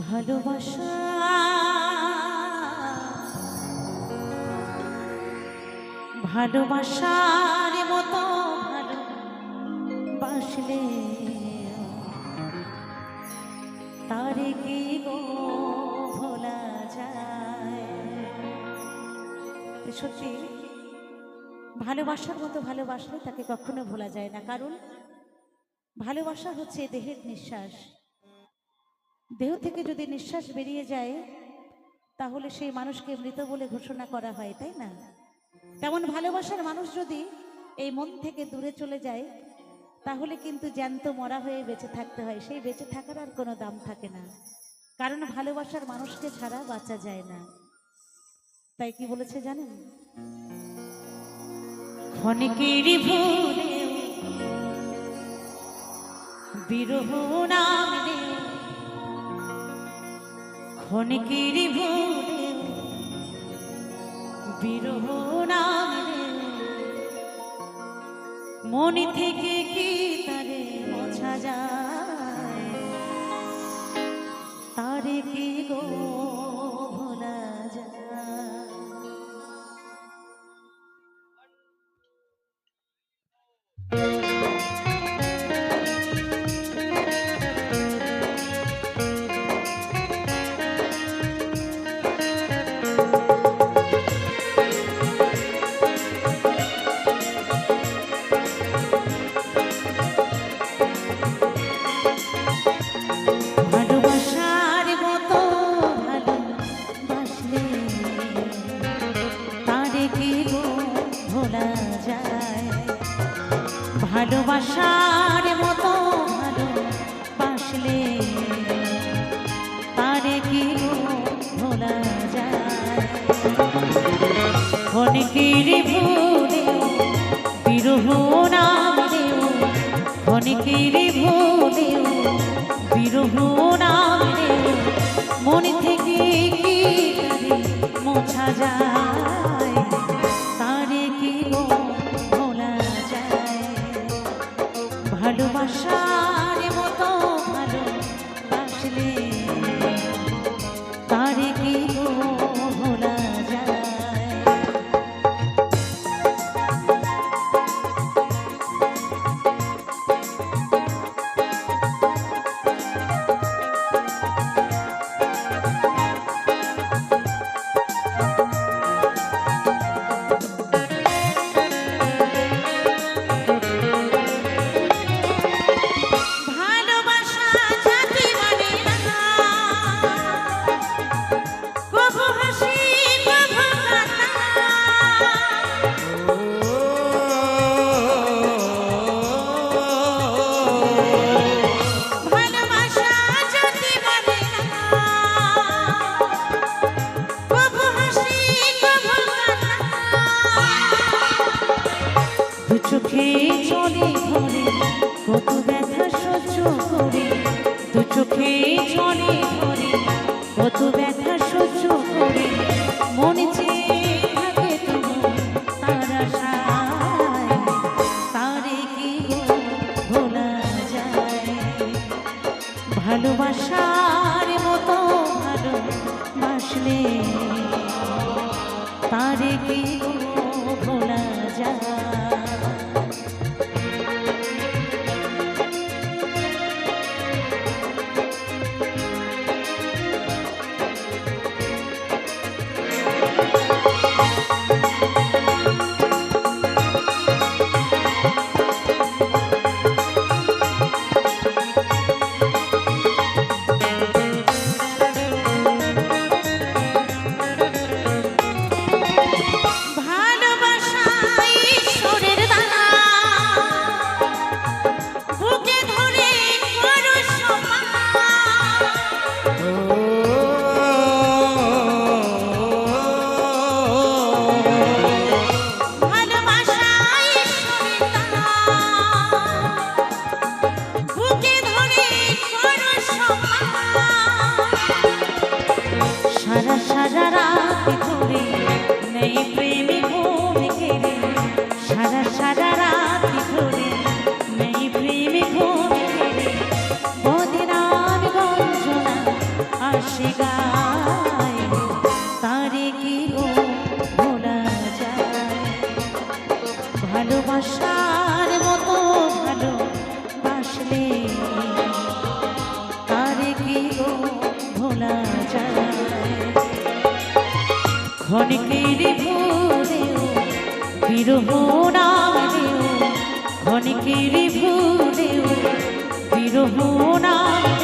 ভালোবাসা ভালোবাসার মতো ভালোবাসলে তারে কি গো ভোলা যায়। সত্যি ভালোবাসার মতো ভালোবাসলে তাকে কখনো ভোলা যায় না, কারণ ভালোবাসা হচ্ছে দেহের নিঃশ্বাস। দেহ থেকে যদি নিঃশ্বাস বেরিয়ে যায় তাহলে সেই মানুষকে মৃত বলে ঘোষণা করা হয়, তাই না? তেমন ভালোবাসার মানুষ যদি এই মন থেকে দূরে চলে যায় তাহলে কিন্তু জ্যান্ত মরা হয়ে বেঁচে থাকতে হয়। সেই বেঁচে থাকার আর কোনো দাম থাকে না, কারণ ভালোবাসার মানুষকে ছাড়া বাঁচা যায় না। তাই কি বলেছে জানেন? ক্ষণিকের ভুলে বিরহ নাম রে, ক্ষণিকের ভুলে বিরহ নাম রে, মন থেকে কি তারে মোছা যায়, তারে কি গো ভোলা যায়। ভালোবাসার মতো ভালোবাসলে তারে কি ভোলা যায়। ক্ষণিকের ভুলে বিরহ নাম রে, ক্ষণিকের ভুলে বিরহ নাম রে, মন থেকে কি তারে মোছা যায়, তারে কি ভোলা যায়। ভালোবাসার মতো ভালোবাসলে তারে কি ভোলা যায়। চোখে চলে ঘরে কত ব্যথা সহ্য করে, দু চোখে চলে ঘরে কত ব্যথা সহ্য করে, মনে চেয়ে থাকে তবু তার আশায়, তারে কি ভোলা যায়। ভালোবাসার মতো ভালোবাসলে তারে কি ভোলা যায়। ভালোবাসা ঈশ্বর বাসি গায় তারে কি গো ভোলা যায়। ভালোবাসার মতো ভালোবাসলে তারে কি গো ভোলা যায়। ক্ষণিকের ভুলেও বিরহ নামেও, ক্ষণিকের ভুলেও বিরহ নাম